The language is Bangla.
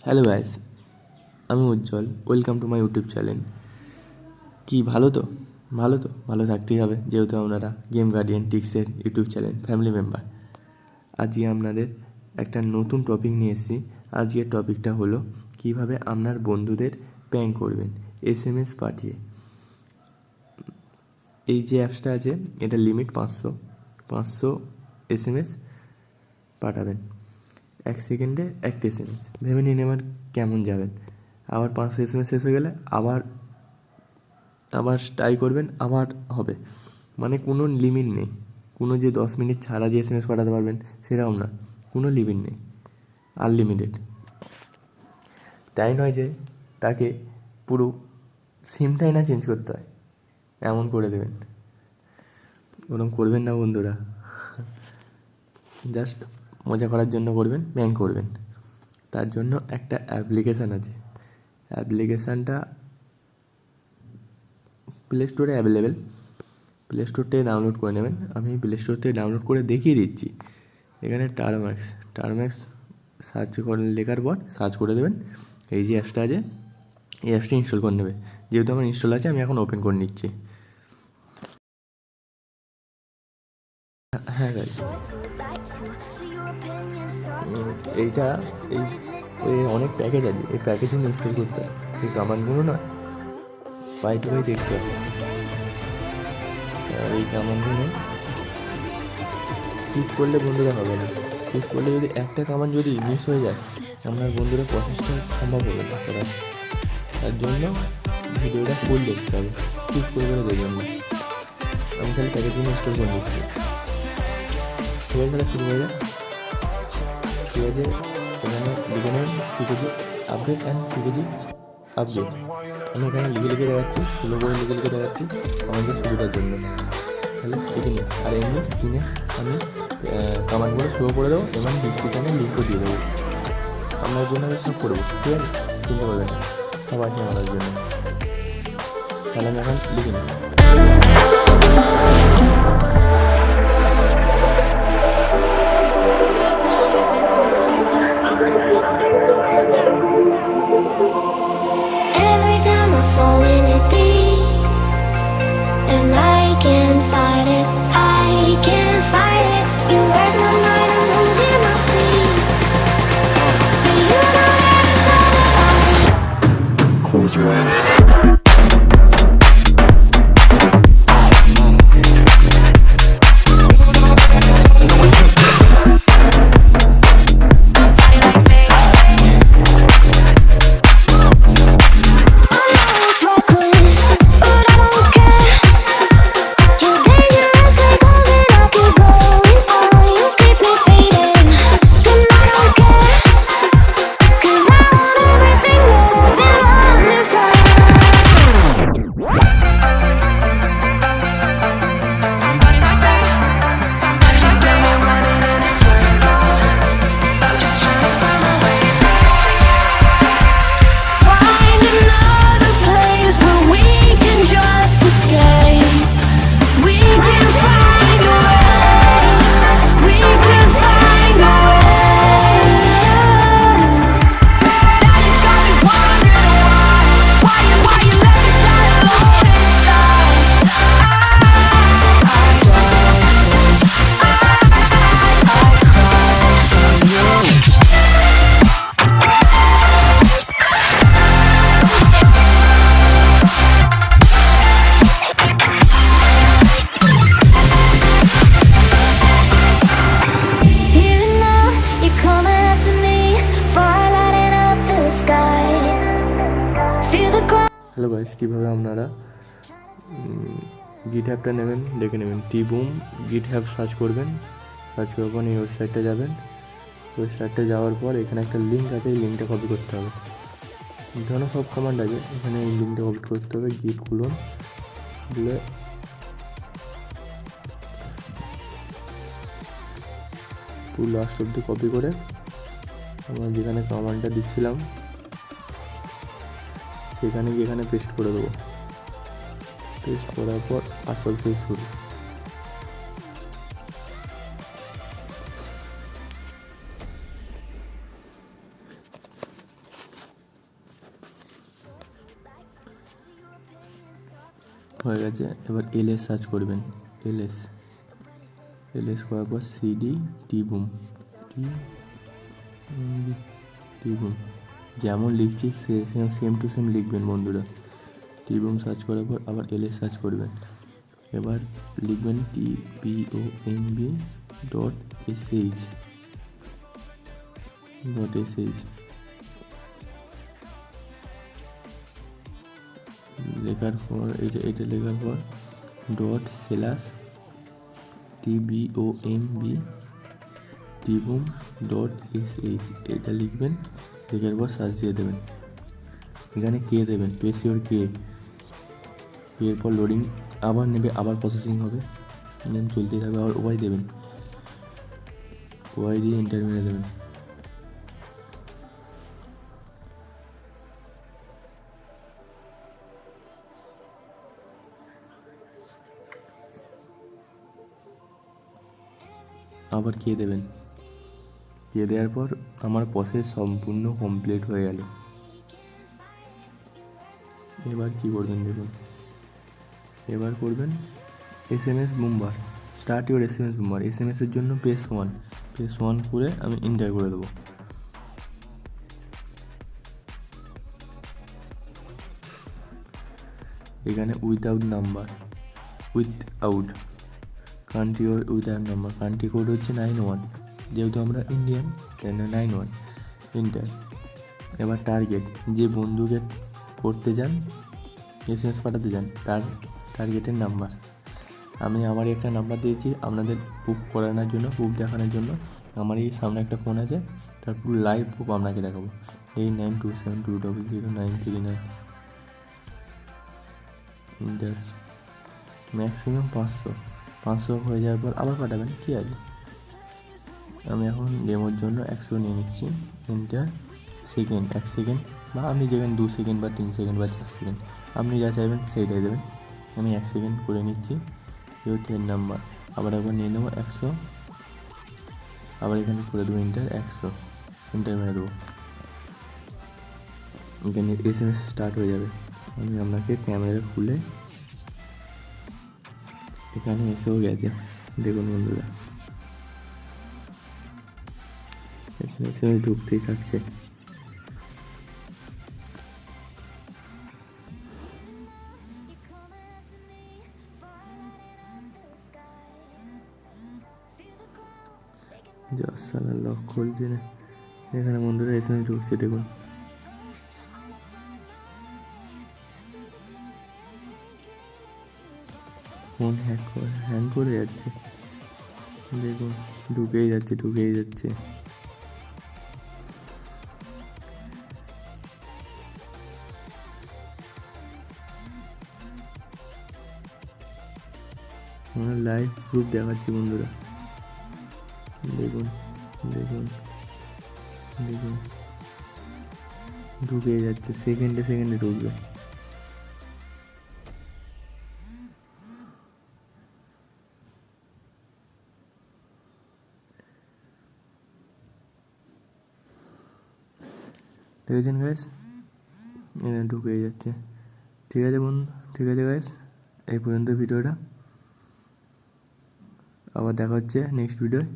হ্যালো গাইস, আমি Ujjwal. Welcome to my YouTube channel. কি ভালো তো? ভালো থাকতেই হবে, যেহেতু আপনারা গেম গার্ডিয়ান টিক্সের ইউটিউব চ্যানেল ফ্যামিলি মেম্বার। আজকে আপনাদের একটা নতুন টপিক নিয়ে এসেছি। আজকের টপিকটা হলো কিভাবে আপনার বন্ধুদের প্র্যাঙ্ক করবেন SMS পাঠিয়ে। এই যে অ্যাপসটা আছে, এটা লিমিট 500 SMS পাঠাবেন। 1 সেকেন্ডে একটা SMS। ভেবে নিন এবার কেমন যাবেন। আবার 500 SMS শেষ হয়ে গেলে আবার ট্রাই করবেন, আবার হবে। মানে কোনো লিমিট নেই, কোনো যে 10 মিনিট ছাড়া যে SMS পাঠাতে পারবেন সেরকম না, কোনো লিমিট নেই, আনলিমিটেড। তাই নয় যে তাকে পুরো সিমটাই না চেঞ্জ করতে হয়, এমন করে দেবেন। ওরকম করবেন না বন্ধুরা, জাস্ট মজা করার জন্য করবেন, প্র্যাঙ্ক করবেন। তার জন্য একটা অ্যাপ্লিকেশান আছে। অ্যাপ্লিকেশানটা প্লে স্টোরে অ্যাভেলেবেল। প্লে স্টোর থেকে ডাউনলোড করে নেবেন। আমি প্লে স্টোর থেকে ডাউনলোড করে দেখিয়ে দিচ্ছি। এখানে টার্ম্যাক্স লেখার পর সার্চ করে দেবেন। এই যে অ্যাপসটা আছে, এই অ্যাপসটা ইনস্টল করে নেবে। যেহেতু আমার ইনস্টল আছে, আমি এখন ওপেন করে নিচ্ছি। হ্যাঁ গাইস, এইটা এই অনেক প্যাকেজ আছে, এই প্যাকেজগুলো ইনস্টল করতে হয়। এই কামানগুলো না বাই টু বাই দেখতে হবে। আর এই কামানগুলো স্কিপ করলে বন্ধুরা হবে না। স্কিপ করলে যদি একটা কামান যদি মিস হয়ে যায়, আপনার বন্ধুরা প্রসেসটা সম্ভব হবে না করা। তার জন্য ভিডিওটা ফুল দেখতে হবে, স্কিপ করে দেখবেন না। আমি তাহলে প্যাকেজগুলো ইনস্টল করে নিচ্ছি। ঠিক আছে, তাহলে শুরু হয়ে যায়। ঠিক আছে, এখানে লিখে নেবেন TBomb update and TBomb update. আমি এখানে লিখে দেখাচ্ছি, স্লো করে লিখে দেখাচ্ছি আমাদের সুবিধার জন্য। তাহলে লিখে নিন। আর এমনি স্ক্রিনে আমি কমান্ডগুলো শো করে দেবো এবং ডিসক্রিপশানে লিঙ্কও দিয়ে দেবো। আপনার জন্য আমি সব করবো, ঠিক আছে? চিন্তা করবেন না, সব আছে আমাদের জন্য। তাহলে আমি এখন লিখে নিই। হ্যালো গাইস, কীভাবে আপনারা GitHubটা নেবেন, দেখে নেবেন। TBomb GitHub সার্চ করবেন। সার্চ করার পর এই ওয়েবসাইটটা যাবেন। ওয়েবসাইটটা যাওয়ার পর এখানে একটা লিঙ্ক আছে, এই লিঙ্কটা কপি করতে হবে। এখানে সব কমান্ড আছে, এখানে এই লিঙ্কটা কপি করতে হবে। গিট খুলুন, খুলে পুরো লাস্ট অব্দি কপি করে আমরা যেখানে কমান্ডটা দিচ্ছিলাম সেখানে গিয়ে এখানে পেস্ট করে দেবো। পেস্ট করার পর আসল পেজ শুরু। হয়ে গেছে। এবার এলএস সার্চ করবেন, এলএস করার পর সিডি টিবুম, টিবুম যেমন লিখছি সেম টু সেম লিখবেন বন্ধুরা। টিবুম সার্চ করার পর আবার এলএস সার্চ করবেন। এবার লিখবেন TBomb.sh, লেখার পর এটা লেখার পর ./TBomb.sh এটা লিখবেন। লেখার পর সার্চ দিয়ে দেবেন। এখানে কে দেবেন, পেসিওর কে, এরপর লোডিং আবার নেবে, আবার প্রসেসিং হবে, দেন চলতেই থাকবে। আবার ওয়াই দেবেন, ওয়াই দিয়ে এন্টার মেরে দেবেন। আবার কে দেবেন, কে দেওয়ার পর আমার প্রসেস সম্পূর্ণ কমপ্লিট হয়ে গেল। এবার কি করবেন দেখুন, এবার করবেন SMS বুম্বার, স্টার্ট ইউর SMS বুম্বার। SMS-এর জন্য প্রেস 1 করে আমি এন্টার করে দেবো। এখানে উইথআউট কান্ট্রি ওর উইথআউট নাম্বার, কান্ট্রি কোড হচ্ছে 91, যেহেতু আমরা ইন্ডিয়ান 91 এন্টার। এবার টার্গেট, যে বন্ধুকে করতে চান, SMS পাঠাতে চান, তার টার্গেটের নাম্বার। আমি আমারই একটা নাম্বার দিয়েছি আপনাদের প্রুফ করানোর জন্য, প্রুফ দেখানোর জন্য। আমার এই সামনে একটা ফোন আছে, তার পুরো লাইভ প্রুফ আপনাকে দেখাবো। 8927200939 ইন্টার। ম্যাক্সিমাম 500 হয়ে যাওয়ার পর আবার পাঠাবেন, কী আছে। আমি এখন ডেমোর জন্য 100 নিয়ে নিচ্ছি, এন্টার। সেকেন্ড 1 সেকেন্ড, বা আপনি যেখানে 2 সেকেন্ড বা 3 সেকেন্ড বা 4 সেকেন্ড আপনি যা চাইবেন সেইটাই দেবেন। আমি 1 সেকেন্ড করে নিচ্ছি, যেহেতু এর নাম্বার। আবার একবার নিয়ে নেবো 100, আবার এখানে করে দেবো এন্টার, 100 এন্টার মেরে দেবো। এখানে SMS স্টার্ট হয়ে যাবে। আমি আপনাকে ক্যামেরা খুলে এখানে এসেও গেছে, দেখুন বন্ধুরা, এখানে SMS ঢুকতেই থাকছে। লক খুলছে না, এখানে বন্ধুরা SMS ঢুকছে, দেখুন। ফোন হ্যাং করে যাচ্ছে, দেখুন, ঢুকেই যাচ্ছে। আমরা লাইভ প্রুফ দেখাচ্ছি বন্ধুরা, দেখুন ঢুকেই যাচ্ছে, সেকেন্ডে ঢুকবে। দেখেছেন গাইস, ঢুকেই যাচ্ছে। ঠিক আছে গাইস, এই পর্যন্ত ভিডিওটা। আবার দেখা হচ্ছে নেক্সট ভিডিওয়।